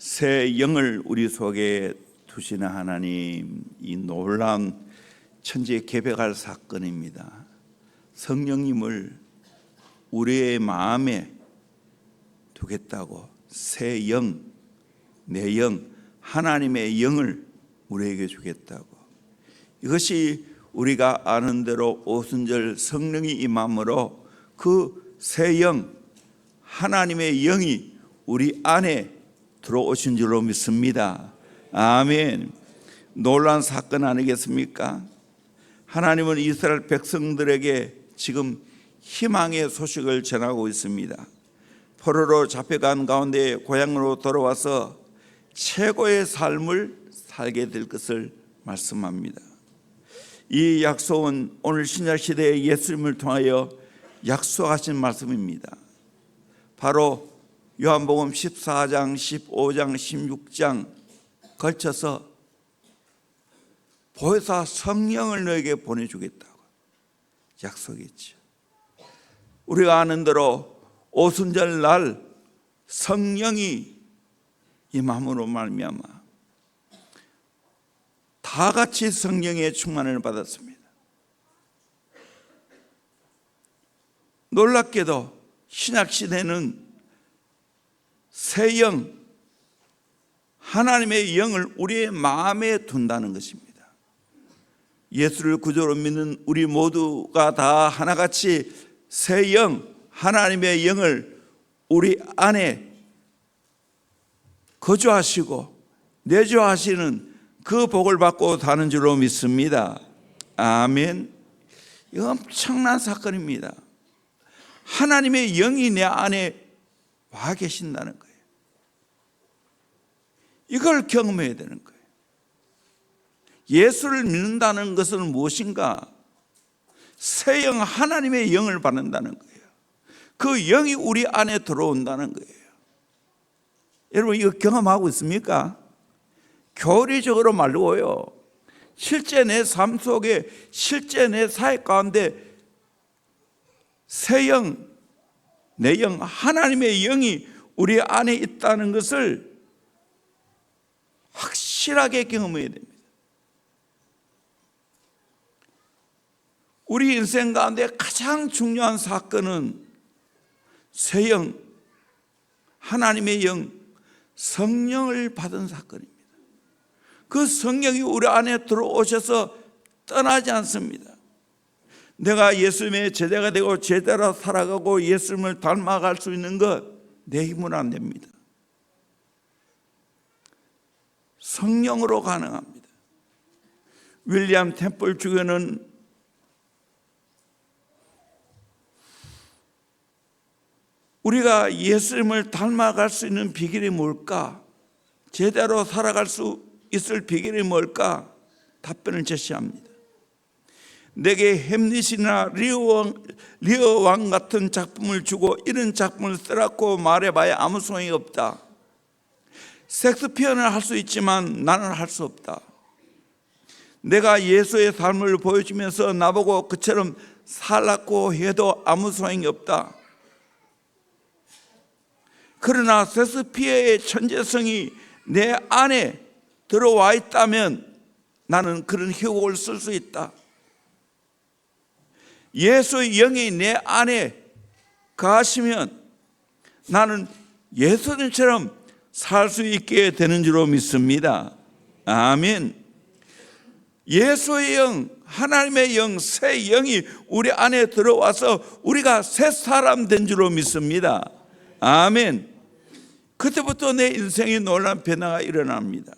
새 영을 우리 속에 두시는 하나님, 이 놀라운 천지에 개벽할 사건입니다. 성령님을 우리의 마음에 두겠다고 새 영, 내 영, 하나님의 영을 우리에게 주겠다고. 이것이 우리가 아는 대로 오순절 성령이 임함으로 그 새 영, 하나님의 영이 우리 안에 들어오신 줄로 믿습니다. 아멘. 놀라운 사건 아니겠습니까? 하나님은 이스라엘 백성들에게 지금 희망의 소식을 전하고 있습니다. 포로로 잡혀간 가운데 고향으로 돌아와서 최고의 삶을 살게 될 것을 말씀합니다. 이 약속은 오늘 신약시대에 예수님을 통하여 약속하신 말씀입니다. 바로 요한복음 14장, 15장, 16장 걸쳐서 보혜사 성령을 너에게 보내주겠다고 약속했죠. 우리가 아는 대로 오순절 날 성령이 임함으로 말미암아 다 같이 성령의 충만을 받았습니다. 놀랍게도 신약시대는 새 영, 하나님의 영을 우리의 마음에 둔다는 것입니다. 예수를 구주로 믿는 우리 모두가 다 하나같이 새 영, 하나님의 영을 우리 안에 거주하시고 내주하시는 그 복을 받고 사는 줄로 믿습니다. 아멘. 이거 엄청난 사건입니다. 하나님의 영이 내 안에 와 계신다는 거예요. 이걸 경험해야 되는 거예요. 예수를 믿는다는 것은 무엇인가? 새 영, 하나님의 영을 받는다는 거예요. 그 영이 우리 안에 들어온다는 거예요. 여러분 이거 경험하고 있습니까? 교리적으로 말고요, 실제 내 삶 속에, 실제 내 사회 가운데 새 영, 내 영, 하나님의 영이 우리 안에 있다는 것을 확실하게 경험해야 됩니다. 우리 인생 가운데 가장 중요한 사건은 새 영, 하나님의 영, 성령을 받은 사건입니다. 그 성령이 우리 안에 들어오셔서 떠나지 않습니다. 내가 예수님의 제자가 되고 제자로 살아가고 예수님을 닮아갈 수 있는 것 내 힘은 안 됩니다. 성령으로 가능합니다. 윌리엄 템플 주교는 우리가 예수님을 닮아갈 수 있는 비결이 뭘까? 제자로 살아갈 수 있을 비결이 뭘까? 답변을 제시합니다. 내게 햄릿이나 리어 왕 같은 작품을 주고 이런 작품을 쓰라고 말해봐야 아무 소용이 없다. 셰익스피어는 할 수 있지만 나는 할 수 없다. 내가 예수의 삶을 보여주면서 나보고 그처럼 살라고 해도 아무 소용이 없다. 그러나 셰익스피어의 천재성이 내 안에 들어와 있다면 나는 그런 희곡을 쓸 수 있다. 예수의 영이 내 안에 가시면 나는 예수님처럼 살 수 있게 되는 줄로 믿습니다. 아멘. 예수의 영, 하나님의 영, 새 영이 우리 안에 들어와서 우리가 새 사람 된 줄로 믿습니다. 아멘. 그때부터 내 인생에 놀라운 변화가 일어납니다.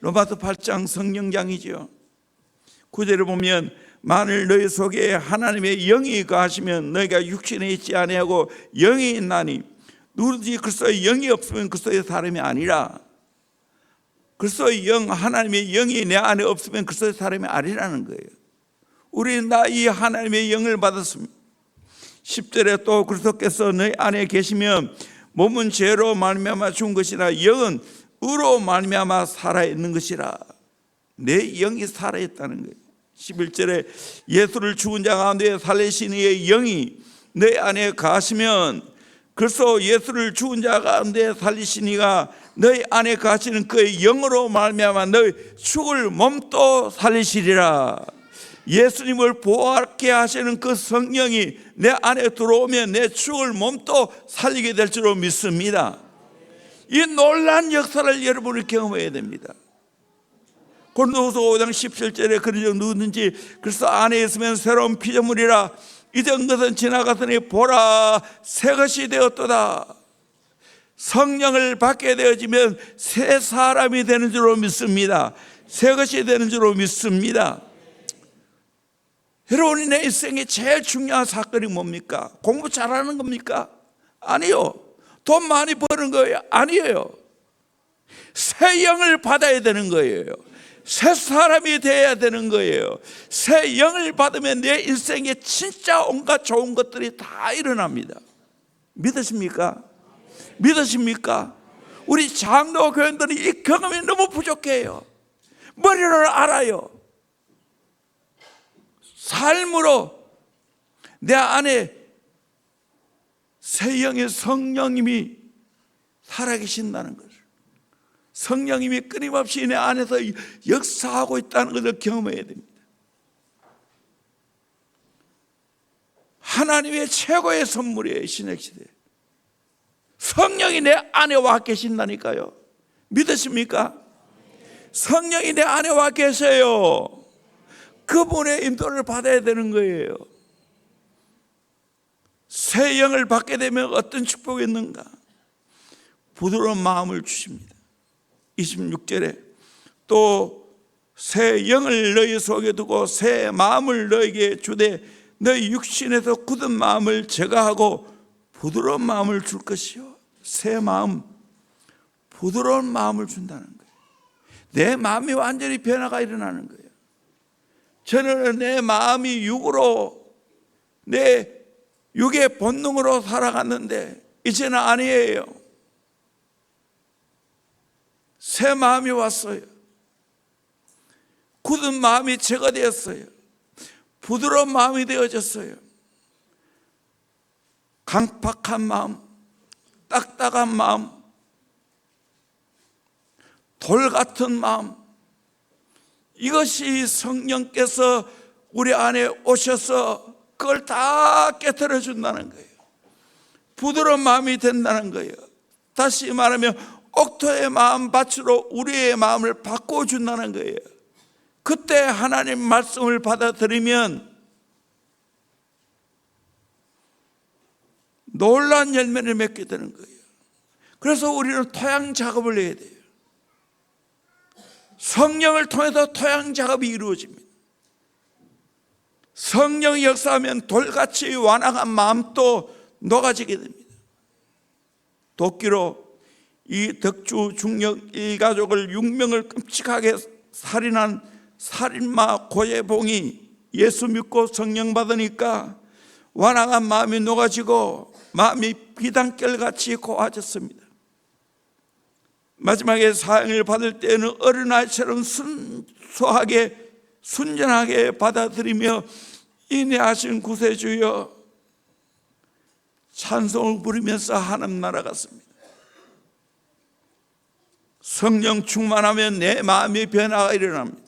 로마서 8장 성령장이죠. 9절을 보면 만일 너희 속에 하나님의 영이 거하시면 너희가 육신에 있지 아니하고 영이 있나니 누구든지 그리스도의 영이 없으면 그리스도의 사람이 아니라. 그리스도의 영, 하나님의 영이 내 안에 없으면 그리스도의 사람이 아니라는 거예요. 우리는 다 이 하나님의 영을 받았습니다. 10절에 또 그리스도께서 너희 안에 계시면 몸은 죄로 말미암아 죽은 것이라 영은 의로 말미암아 살아있는 것이라. 내 영이 살아있다는 거예요. 11절에 예수를 죽은 자 가운데 살리신 이의 영이 내 안에 가시면 그래서 예수를 죽은 자 가운데 살리시니가 너희 안에 거하시는 그의 영으로 말미암아 너희 죽을 몸도 살리시리라. 예수님을 부활케 하시는 그 성령이 내 안에 들어오면 내 죽을 몸도 살리게 될 줄로 믿습니다. 이 놀라운 역사를 여러분이 경험해야 됩니다. 고린도후서 5장 17절에 그러죠. 누구든지 그리스도 안에 있으면 새로운 피조물이라. 이전 것은 지나갔으니 보라 새 것이 되었도다. 성령을 받게 되어지면 새 사람이 되는 줄로 믿습니다. 새 것이 되는 줄로 믿습니다. 여러분이 내 인생에 제일 중요한 사건이 뭡니까? 공부 잘하는 겁니까? 아니요. 돈 많이 버는 거예요? 아니에요. 새 영을 받아야 되는 거예요. 새 사람이 되어야 되는 거예요. 새 영을 받으면 내 인생에 진짜 온갖 좋은 것들이 다 일어납니다. 믿으십니까? 믿으십니까? 우리 장로 교인들이 이 경험이 너무 부족해요. 머리를 알아요. 삶으로 내 안에 새 영의 성령님이 살아계신다는 것을, 성령님이 끊임없이 내 안에서 역사하고 있다는 것을 경험해야 됩니다. 하나님의 최고의 선물이에요. 신약시대 성령이 내 안에 와 계신다니까요. 믿으십니까? 성령이 내 안에 와 계세요. 그분의 인도를 받아야 되는 거예요. 새 영을 받게 되면 어떤 축복이 있는가? 부드러운 마음을 주십니다. 26절에 또 새 영을 너희 속에 두고 새 마음을 너희에게 주되 너희 육신에서 굳은 마음을 제거하고 부드러운 마음을 줄 것이요. 새 마음, 부드러운 마음을 준다는 거예요. 내 마음이 완전히 변화가 일어나는 거예요. 저는 내 마음이 육으로, 내 육의 본능으로 살아갔는데 이제는 아니에요. 새 마음이 왔어요. 굳은 마음이 제거되었어요. 부드러운 마음이 되어졌어요. 강팍한 마음, 딱딱한 마음, 돌 같은 마음, 이것이 성령께서 우리 안에 오셔서 그걸 다 깨트려 준다는 거예요. 부드러운 마음이 된다는 거예요. 다시 말하면 옥토의 마음 밭으로 우리의 마음을 바꿔준다는 거예요. 그때 하나님 말씀을 받아들이면 놀라운 열매를 맺게 되는 거예요. 그래서 우리는 토양 작업을 해야 돼요. 성령을 통해서 토양 작업이 이루어집니다. 성령이 역사하면 돌같이 완악한 마음도 녹아지게 됩니다. 도끼로 이 덕주 중령 일가족을 6명을 끔찍하게 살인한 살인마 고예봉이 예수 믿고 성령 받으니까 완악한 마음이 녹아지고 마음이 비단결같이 고와졌습니다. 마지막에 사형을 받을 때는 어린아이처럼 순수하게 순전하게 받아들이며 인내하신 구세주여 찬송을 부르면서 하나님 나라 갔습니다. 성령 충만하면 내 마음의 변화가 일어납니다.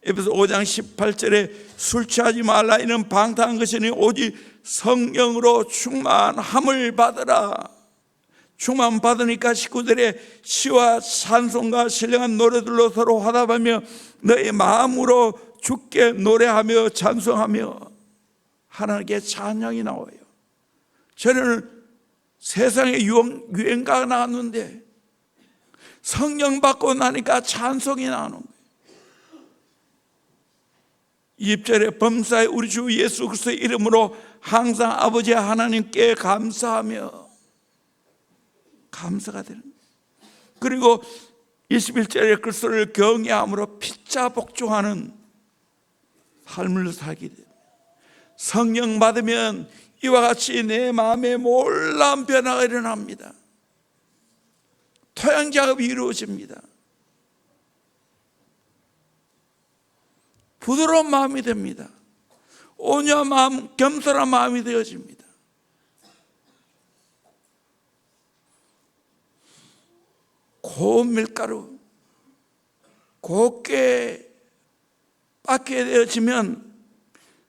에베소 5장 18절에 술 취하지 말라 이는 방탕한 것이니 오직 성령으로 충만함을 받으라. 충만 받으니까 식구들의 시와 찬송과 신령한 노래들로 서로 화답하며 너의 마음으로 주께 노래하며 찬송하며 하나님께 찬양이 나와요. 저는 세상에 유행가가 나왔는데 성령 받고 나니까 찬송이 나오는 거예요. 20절에 범사에 우리 주 예수 그리스도의 이름으로 항상 아버지 하나님께 감사하며 감사가 되는 거예요. 그리고 21절에 그리스도를 경외함으로 피차 복종하는 삶을 살게 돼요. 성령 받으면 이와 같이 내 마음에 놀라운 변화가 일어납니다. 토양 작업이 이루어집니다. 부드러운 마음이 됩니다. 온유한 마음, 겸손한 마음이 되어집니다. 고운 밀가루 곱게 빻게 되어지면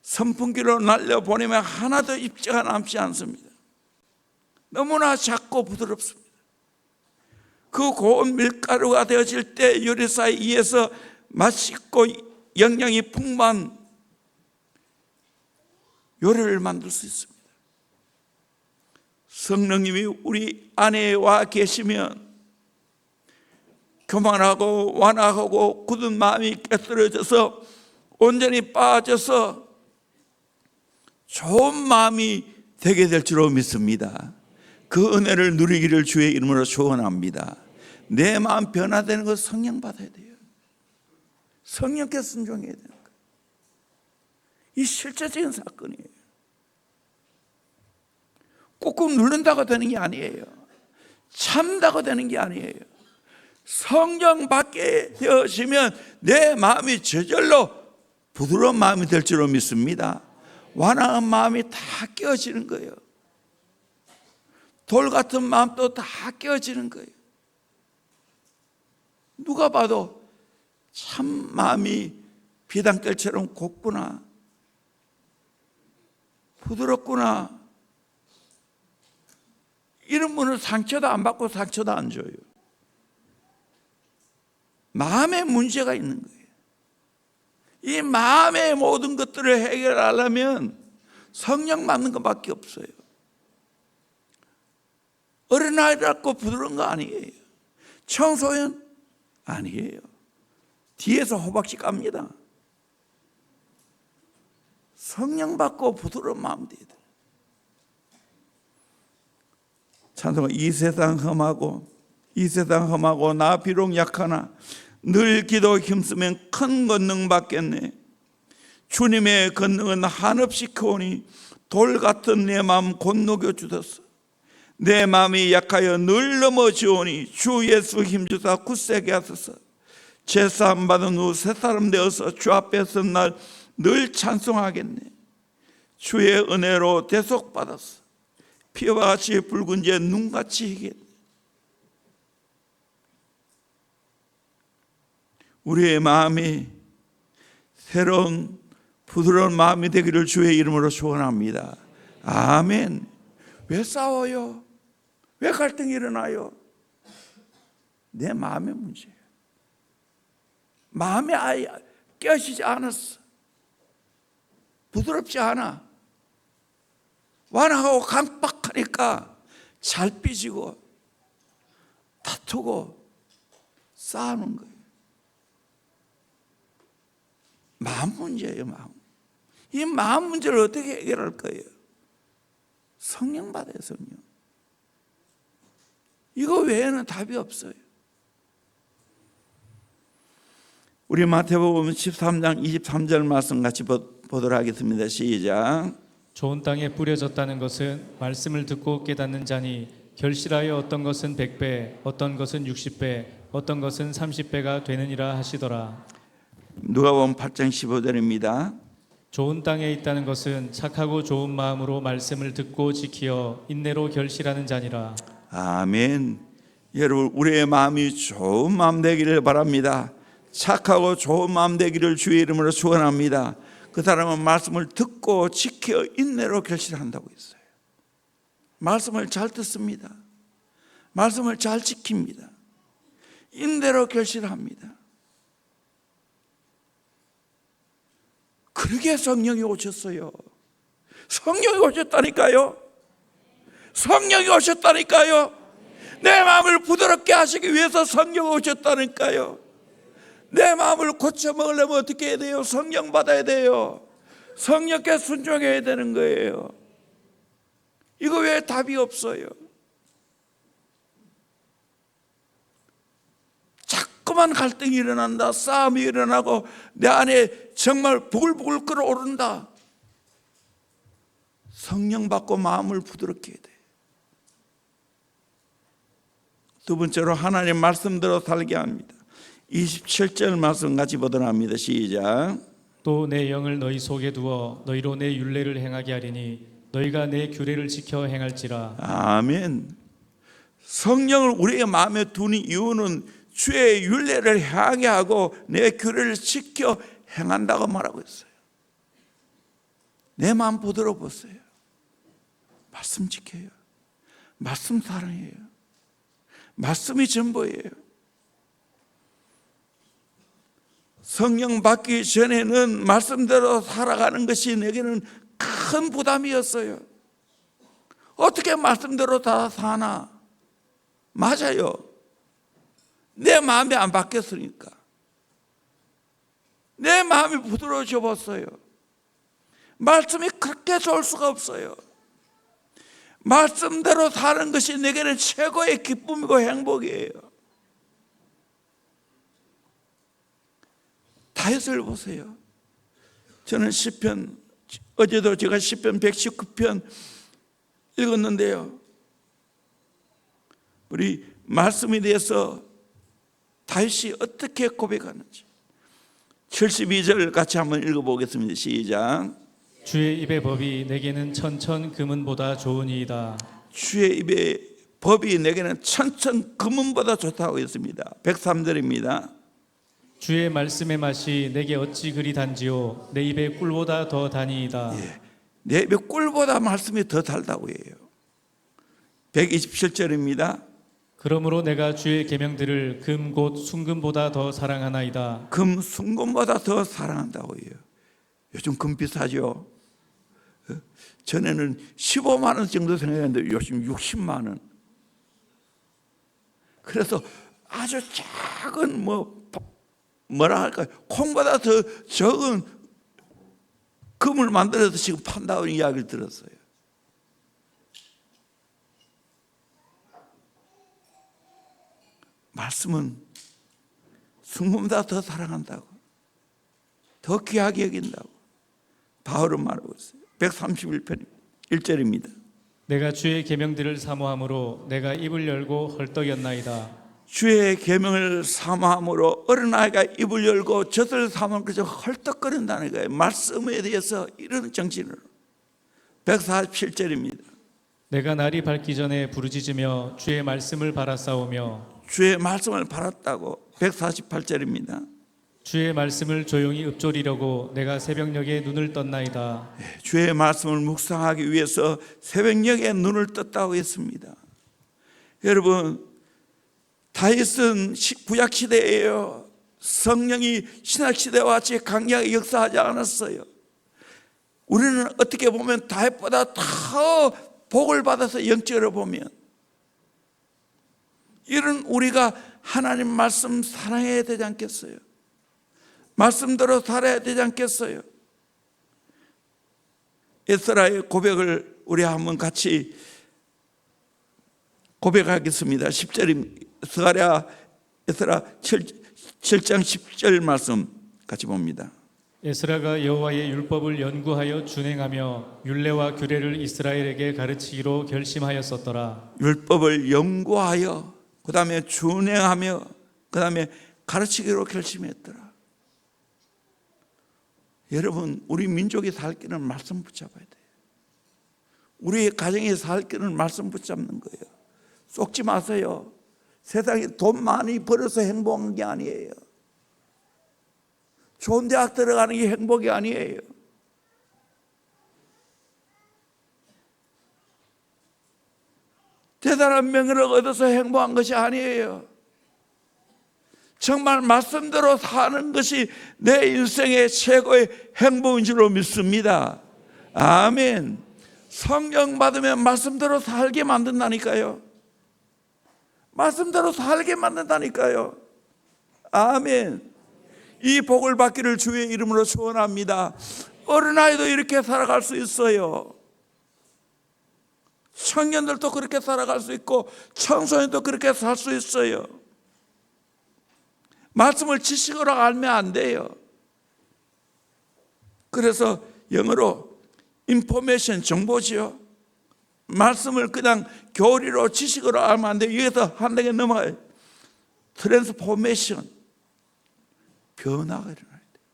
선풍기로 날려보내면 하나도 입자가 남지 않습니다. 너무나 작고 부드럽습니다. 그 고운 밀가루가 되어질 때 요리사에 의해서 맛있고 영양이 풍부한 요리를 만들 수 있습니다. 성령님이 우리 안에 와 계시면 교만하고 완악하고 굳은 마음이 깨뜨려져서 온전히 빠져서 좋은 마음이 되게 될 줄로 믿습니다. 그 은혜를 누리기를 주의 이름으로 축원합니다. 내 마음 변화되는 것 성령 받아야 돼요. 성령께 순종해야 되는 거예요. 이 실제적인 사건이에요. 꾹꾹 누른다고 되는 게 아니에요. 참다고 되는 게 아니에요. 성령 받게 되어지면 내 마음이 저절로 부드러운 마음이 될 줄로 믿습니다. 완악한 마음이 다 깨어지는 거예요. 돌 같은 마음도 다 깨어지는 거예요. 누가 봐도 참 마음이 비단결처럼 곱구나, 부드럽구나, 이런 분은 상처도 안 받고 상처도 안 줘요. 마음에 문제가 있는 거예요. 이 마음의 모든 것들을 해결하려면 성령 받는 것밖에 없어요. 어린아이라고 부드러운 거 아니에요. 청소년 아니에요. 뒤에서 호박씨 깝니다. 성령 받고 부드러운 마음 돼야 돼요. 찬송가 이 세상 험하고 나 비록 약하나 늘 기도 힘쓰면 큰 권능 받겠네. 주님의 권능은 한없이 크오니 돌 같은 내 마음 곧 녹여주소서. 내 마음이 약하여 늘 넘어지오니 주 예수 힘주사 굳세게 하소서. 제사함 받은 후 새 사람 되어서 주 앞에 선 날 늘 찬송하겠네. 주의 은혜로 대속받았어. 피와 같이 붉은 제 눈같이 희겠네. 우리의 마음이 새로운 부드러운 마음이 되기를 주의 이름으로 축원합니다. 아멘. 왜 싸워요? 왜 갈등이 일어나요? 내 마음의 문제예요. 마음이 아예 깨어지지 않았어. 부드럽지 않아. 완악하고 강박하니까 잘 삐지고 다투고 싸우는 거예요. 마음 문제예요. 마음. 이 마음 문제를 어떻게 해결할 거예요? 성령 받아요. 성령. 이거 외에는 답이 없어요. 우리 마태복음 13장 23절 말씀 같이 보도록 하겠습니다. 시작. 좋은 땅에 뿌려졌다는 것은 말씀을 듣고 깨닫는 자니 결실하여 어떤 것은 100배, 어떤 것은 60배, 어떤 것은 30배가 되느니라 하시더라. 누가복음 8장 15절입니다. 좋은 땅에 있다는 것은 착하고 좋은 마음으로 말씀을 듣고 지키어 인내로 결실하는 자니라. 아멘. 여러분, 우리의 마음이 좋은 마음 되기를 바랍니다. 착하고 좋은 마음 되기를 주의 이름으로 축원합니다. 그 사람은 말씀을 듣고 지켜 인내로 결실한다고 했어요. 말씀을 잘 듣습니다. 말씀을 잘 지킵니다. 인내로 결실합니다. 그러게 성령이 오셨어요. 성령이 오셨다니까요. 성령이 오셨다니까요. 내 마음을 부드럽게 하시기 위해서 성령이 오셨다니까요. 내 마음을 고쳐먹으려면 어떻게 해야 돼요? 성령 받아야 돼요. 성령께 순종해야 되는 거예요. 이거 왜 답이 없어요? 자꾸만 갈등이 일어난다. 싸움이 일어나고 내 안에 정말 부글부글 끓어오른다. 성령 받고 마음을 부드럽게 해야 돼. 두 번째로 하나님 말씀대로 살게 합니다. 27절 말씀 같이 보도록 합니다. 시작. 또 내 영을 너희 속에 두어 너희로 내 율례를 행하게 하리니 너희가 내 규례를 지켜 행할지라. 아멘. 성령을 우리의 마음에 두는 이유는 주의 율례를 향하게 하고 내 규례를 지켜 행한다고 말하고 있어요. 내 마음 부드러워 보세요. 말씀 지켜요. 말씀 사랑해요. 말씀이 전부예요. 성령 받기 전에는 말씀대로 살아가는 것이 내게는 큰 부담이었어요. 어떻게 말씀대로 다 사나? 맞아요. 내 마음이 안 바뀌었으니까. 내 마음이 부드러워져 봤어요. 말씀이 그렇게 좋을 수가 없어요. 말씀대로 사는 것이 내게는 최고의 기쁨이고 행복이에요. 다윗을 보세요. 저는 시편, 어제도 제가 시편 119편 읽었는데요, 우리 말씀에 대해서 다윗이 어떻게 고백하는지 72절 같이 한번 읽어보겠습니다. 시작. 주의 입의 법이 내게는 천천 금은보다 좋으니이다. 주의 입의 법이 내게는 천천 금은보다 좋다고 했습니다. 103절입니다. 주의 말씀의 맛이 내게 어찌 그리 단지요 내 입의 꿀보다 더 다니이다. 내 입의 꿀보다 말씀이 더 달다고 해요. 127절입니다. 그러므로 내가 주의 계명들을 금 곧 순금보다 더 사랑하나이다. 금 순금보다 더 사랑한다고 해요. 요즘 금 비싸죠. 전에는 15만 원 정도 생각했는데 요즘 60만 원. 그래서 아주 작은 뭐라 할까요? 콩보다 더 적은 금을 만들어서 지금 판다는 이야기를 들었어요. 말씀은 순금보다 더 사랑한다고, 더 귀하게 여긴다고 바울은 말하고 있어요. 131편 1절입니다. 내가 주의 계명들을 사모함으로 내가 입을 열고 헐떡였나이다. 주의 계명을 사모함으로 어린아이가 입을 열고 젖을 사모하면 그저 헐떡거린다는 거예요. 말씀에 대해서 이런 정신으로. 147절입니다. 내가 날이 밝기 전에 부르짖으며 주의 말씀을 바라싸우며 주의 말씀을 바랐다고. 148절입니다. 주의 말씀을 조용히 읊조리려고 내가 새벽녘에 눈을 떴나이다. 주의 말씀을 묵상하기 위해서 새벽녘에 눈을 떴다고 했습니다. 여러분, 다윗은 구약시대예요. 성령이 신약시대와 같이 강력하게 역사하지 않았어요. 우리는 어떻게 보면 다윗보다 더 복을 받아서 영적으로 보면 이런 우리가 하나님 말씀 사랑해야 되지 않겠어요? 말씀대로 살아야 되지 않겠어요? 에스라의 고백을 우리 한번 같이 고백하겠습니다. 10절입니다. 에스라 7장 10절 말씀 같이 봅니다. 에스라가 여호와의 율법을 연구하여 준행하며 율례와 규례를 이스라엘에게 가르치기로 결심하였었더라. 율법을 연구하여 그 다음에 준행하며 그 다음에 가르치기로 결심했더라. 여러분, 우리 민족이 살 길은 말씀 붙잡아야 돼요. 우리 가정이 살 길은 말씀 붙잡는 거예요. 속지 마세요. 세상에 돈 많이 벌어서 행복한 게 아니에요. 좋은 대학 들어가는 게 행복이 아니에요. 대단한 명예를 얻어서 행복한 것이 아니에요. 정말 말씀대로 사는 것이 내 인생의 최고의 행복인 줄로 믿습니다. 아멘. 성령 받으면 말씀대로 살게 만든다니까요. 말씀대로 살게 만든다니까요. 아멘. 이 복을 받기를 주의 이름으로 축원합니다. 어린아이도 이렇게 살아갈 수 있어요. 청년들도 그렇게 살아갈 수 있고 청소년도 그렇게 살 수 있어요. 말씀을 지식으로 알면 안 돼요. 그래서 영어로 인포메이션, 정보지요. 말씀을 그냥 교리로 지식으로 알면 안 돼요. 여기서 한 단계 넘어가요. 트랜스포메이션, 변화가 일어나야 돼요.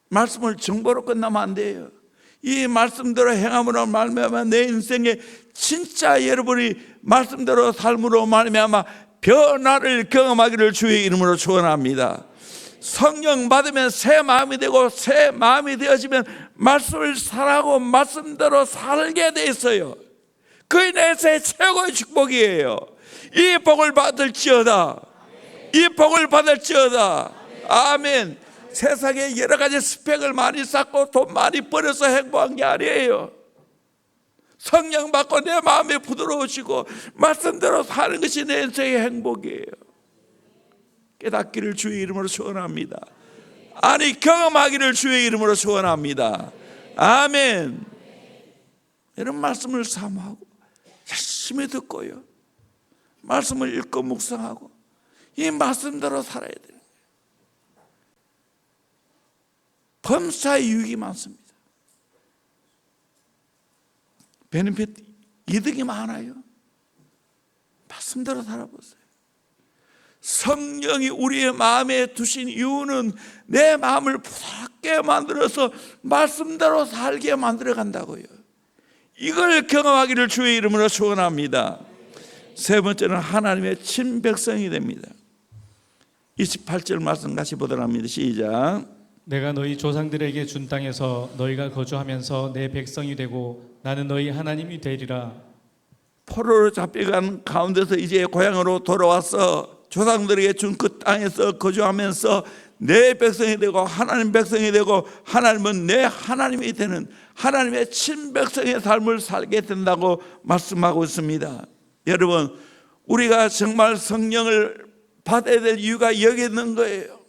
말씀을 정보로 끝나면 안 돼요. 이 말씀대로 행함으로 말미암아 내 인생에 진짜 여러분이 말씀대로 삶으로 말미암아 변화를 경험하기를 주의 이름으로 축원합니다. 성령 받으면 새 마음이 되고 새 마음이 되어지면 말씀을 살아고 말씀대로 살게 돼 있어요. 그게 내 최고의 축복이에요. 이 복을 받을지어다. 이 복을 받을지어다. 아멘. 세상에 여러 가지 스펙을 많이 쌓고 돈 많이 벌어서 행복한 게 아니에요. 성령 받고 내 마음이 부드러워지고 말씀대로 사는 것이 내 인생의 행복이에요. 깨닫기를 주의 이름으로 축원합니다. 아니 경험하기를 주의 이름으로 축원합니다. 아멘. 이런 말씀을 사모하고 열심히 듣고요, 말씀을 읽고 묵상하고 이 말씀대로 살아야 돼요. 범사의 유익이 많습니다. 베네핏 이득이 많아요. 말씀대로 살아보세요. 성령이 우리의 마음에 두신 이유는 내 마음을 부드럽게 만들어서 말씀대로 살게 만들어 간다고요. 이걸 경험하기를 주의 이름으로 축원합니다. 세 번째는 하나님의 친백성이 됩니다. 28절 말씀 같이 보도록 합니다. 시작. 내가 너희 조상들에게 준 땅에서 너희가 거주하면서 내 백성이 되고 나는 너희 하나님이 되리라. 포로로 잡혀간 가운데서 이제 고향으로 돌아와서 조상들에게 준 그 땅에서 거주하면서 내 백성이 되고 하나님 백성이 되고 하나님은 내 하나님이 되는 하나님의 친백성의 삶을 살게 된다고 말씀하고 있습니다. 여러분, 우리가 정말 성령을 받아야 될 이유가 여기 있는 거예요.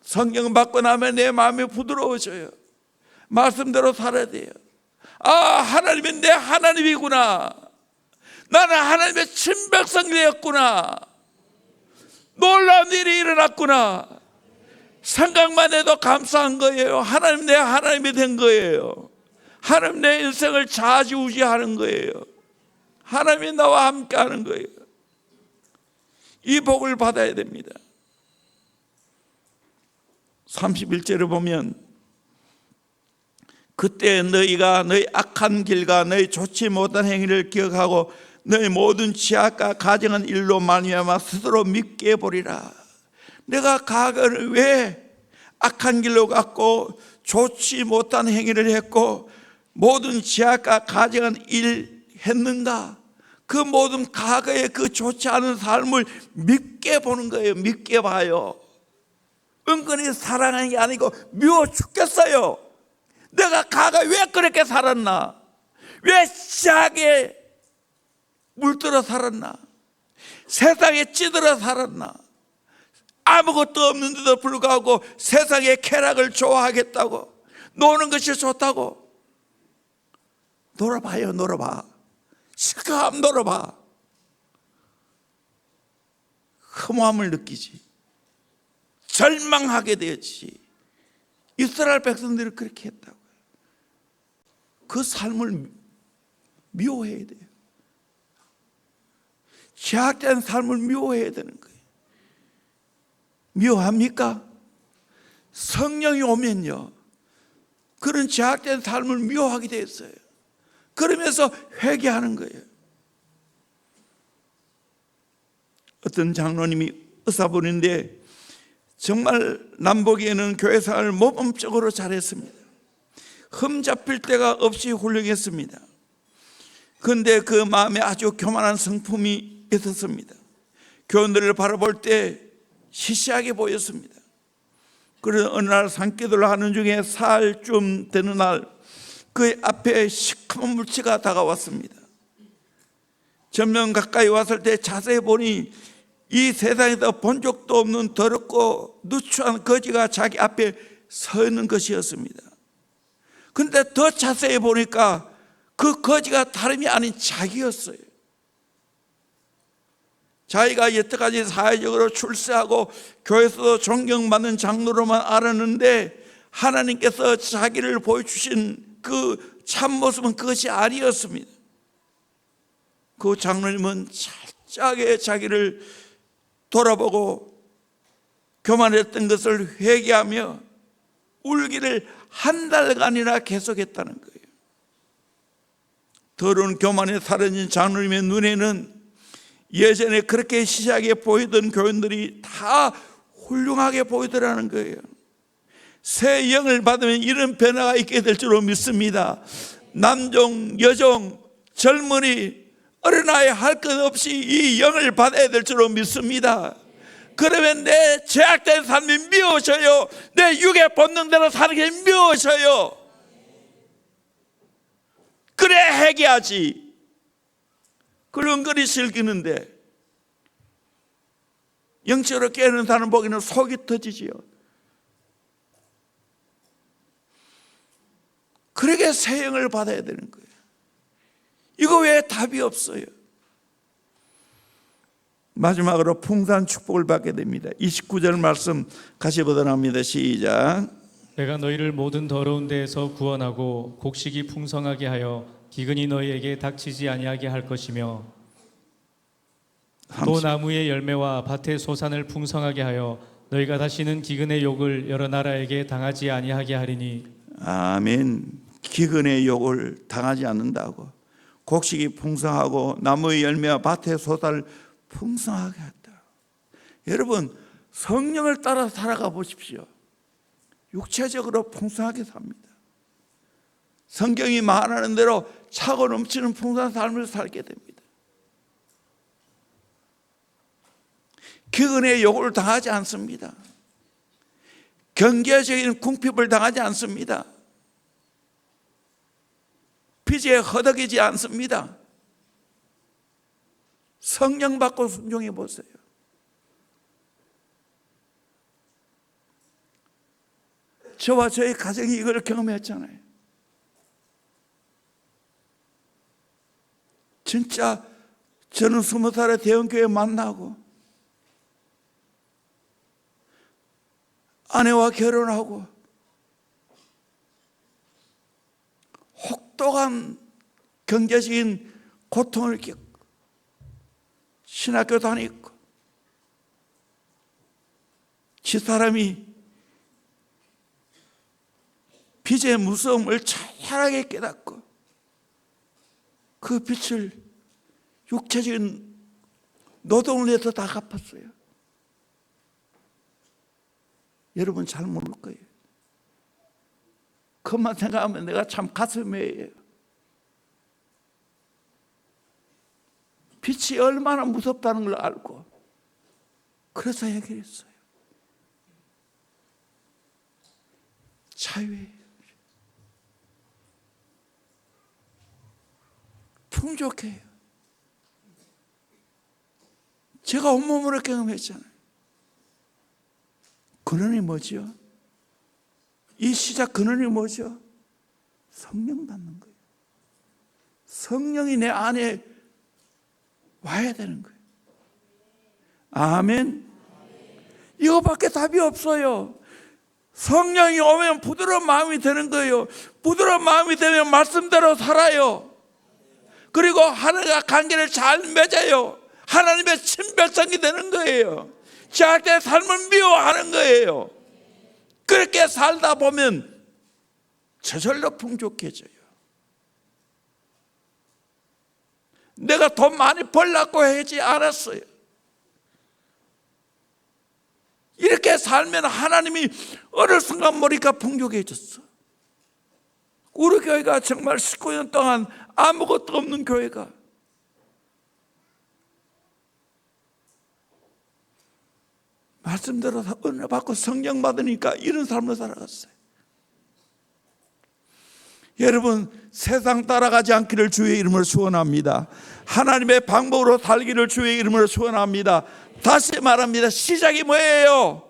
성령 받고 나면 내 마음이 부드러워져요. 말씀대로 살아야 돼요. 아, 하나님은 내 하나님이구나. 나는 하나님의 친백성이 되었구나. 놀라운 일이 일어났구나. 생각만 해도 감사한 거예요. 하나님 내 하나님이 된 거예요. 하나님 내 인생을 좌지우지하는 거예요. 하나님이 나와 함께 하는 거예요. 이 복을 받아야 됩니다. 31절에 보면 그때 너희가 너희 악한 길과 너희 좋지 못한 행위를 기억하고 너희 모든 죄악과 가증한 일로 말미암아 스스로 믿게 보리라. 내가 과거를 왜 악한 길로 갔고 좋지 못한 행위를 했고 모든 죄악과 가증한 일 했는가? 그 모든 과거의 그 좋지 않은 삶을 믿게 보는 거예요. 믿게 봐요. 은근히 사랑하는 게 아니고 미워 죽겠어요. 내가 과거에 왜 그렇게 살았나? 왜 죄악에 물들어 살았나? 세상에 찌들어 살았나? 아무것도 없는데도 불구하고 세상의 쾌락을 좋아하겠다고, 노는 것이 좋다고. 놀아봐요. 놀아봐. 실컷 놀아봐. 흠함을 느끼지. 절망하게 되었지. 이스라엘 백성들이 그렇게 했다고요. 그 삶을 미워해야 돼요. 죄악된 삶을 미워해야 되는 거예요. 미워합니까? 성령이 오면요, 그런 죄악된 삶을 미워하게 되었어요. 그러면서 회개하는 거예요. 어떤 장로님이 의사분인데 정말 남보기에는 교회생활을 모범적으로 잘했습니다. 흠잡힐 데가 없이 훌륭했습니다. 그런데 그 마음에 아주 교만한 성품이 있었습니다. 교인들을 바라볼 때 시시하게 보였습니다. 그래서 어느 날 산기도를 하는 중에 사흘쯤 되는 날 그 앞에 시커먼 물체가 다가왔습니다. 전면 가까이 왔을 때 자세히 보니 이 세상에서 본 적도 없는 더럽고 누추한 거지가 자기 앞에 서 있는 것이었습니다. 그런데 더 자세히 보니까 그 거지가 다름이 아닌 자기였어요. 자기가 여태까지 사회적으로 출세하고 교회에서도 존경받는 장로로만 알았는데 하나님께서 자기를 보여주신 그 참모습은 그것이 아니었습니다. 그 장로님은 철저하게 자기를 돌아보고 교만했던 것을 회개하며 울기를 한 달간이나 계속했다는 거예요. 더러운 교만에 사라진 장로님의 눈에는 예전에 그렇게 시시하게 보이던 교인들이 다 훌륭하게 보이더라는 거예요. 새 영을 받으면 이런 변화가 있게 될 줄로 믿습니다. 남종, 여종, 젊은이, 어린아이 할 것 없이 이 영을 받아야 될 줄로 믿습니다. 그러면 내 죄악된 삶이 미워져요. 내 육의 본능대로 사는 게 미워져요. 그래 회개하지. 그런 거리 즐기는데 영적으로 깨는 사람 보기는 속이 터지지요. 그러게 새 영을 받아야 되는 거예요. 이거 왜 답이 없어요? 마지막으로 풍성한 축복을 받게 됩니다. 29절 말씀 같이 보도록 합니다. 시작. 내가 너희를 모든 더러운 데에서 구원하고 곡식이 풍성하게 하여 기근이 너희에게 닥치지 아니하게 할 것이며 또 나무의 열매와 밭의 소산을 풍성하게 하여 너희가 다시는 기근의 욕을 여러 나라에게 당하지 아니하게 하리니. 아멘. 기근의 욕을 당하지 않는다고. 곡식이 풍성하고 나무의 열매와 밭의 소산을 풍성하게 했다. 여러분, 성령을 따라 살아가 보십시오. 육체적으로 풍성하게 삽니다. 성경이 말하는 대로 차고 넘치는 풍성한 삶을 살게 됩니다. 기근의 욕을 당하지 않습니다. 경제적인 궁핍을 당하지 않습니다. 빚에 허덕이지 않습니다. 성령 받고 순종해 보세요. 저와 저희 가정이 이걸 경험했잖아요. 진짜 저는 20살에 대형교회 만나고 아내와 결혼하고 혹독한 경제적인 고통을 겪고 신학교 다니고 집사람이 빚의 무서움을 찬란하게 깨닫고 그 빚을 육체적인 노동을 해서 다 갚았어요. 여러분 잘 모를 거예요. 그것만 생각하면 내가 참 가슴에 빚이 얼마나 무섭다는 걸 알고 그래서 해결했어요. 자유예요. 풍족해요. 제가 온몸으로 경험했잖아요. 근원이 뭐죠? 이 시작 근원이 뭐죠? 성령 받는 거예요. 성령이 내 안에 와야 되는 거예요. 아멘. 이거밖에 답이 없어요. 성령이 오면 부드러운 마음이 되는 거예요. 부드러운 마음이 되면 말씀대로 살아요. 그리고 하나님과 관계를 잘 맺어요. 하나님의 친별성이 되는 거예요. 자기의 삶을 미워하는 거예요. 그렇게 살다 보면 저절로 풍족해져요. 내가 돈 많이 벌려고 하지 않았어요. 이렇게 살면 하나님이 어느 순간 머리가 풍족해졌어. 우리 교회가 정말 19년 동안 아무것도 없는 교회가 말씀대로 은혜 받고 성령 받으니까 이런 삶을 살아갔어요. 여러분 세상 따라가지 않기를 주의 이름으로 축원합니다. 하나님의 방법으로 살기를 주의 이름으로 축원합니다. 다시 말합니다. 시작이 뭐예요?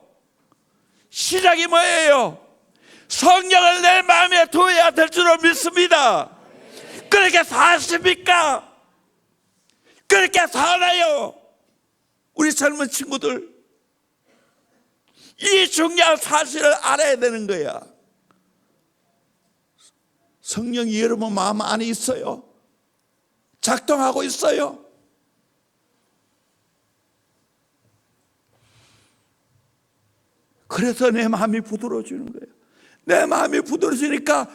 시작이 뭐예요? 성령을 내 마음에 두어야 될 줄로 믿습니다. 그렇게 사십니까? 그렇게 살아요. 우리 젊은 친구들 이 중요한 사실을 알아야 되는 거야. 성령이 여러분 마음 안에 있어요. 작동하고 있어요. 그래서 내 마음이 부드러워지는 거예요. 내 마음이 부드러지니까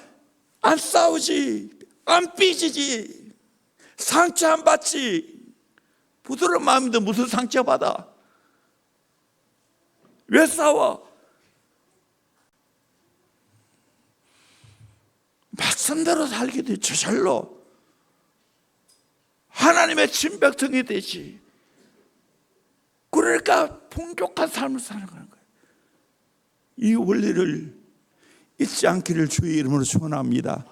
안 싸우지, 안 삐지지, 상처 안 받지. 부드러운 마음인데 무슨 상처 받아? 왜 싸워? 말씀대로 살게 돼. 저절로 하나님의 친백성이 되지. 그러니까 풍족한 삶을 살아가는 거예요. 이 원리를 잊지 않기를 주의 이름으로 축원합니다.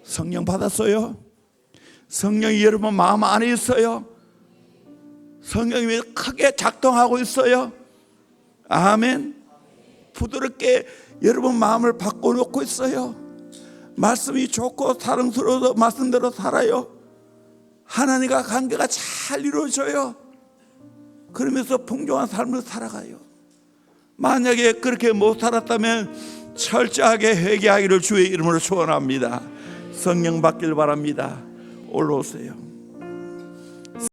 성령 받았어요? 성령이 여러분 마음 안에 있어요? 성령이 크게 작동하고 있어요? 아멘. 부드럽게 여러분 마음을 바꿔놓고 있어요? 말씀이 좋고 사랑스러워서 말씀대로 살아요? 하나님과 관계가 잘 이루어져요? 그러면서 풍족한 삶을 살아가요. 만약에 그렇게 못 살았다면 철저하게 회개하기를 주의 이름으로 축원합니다. 성령 받길 바랍니다. 올라오세요.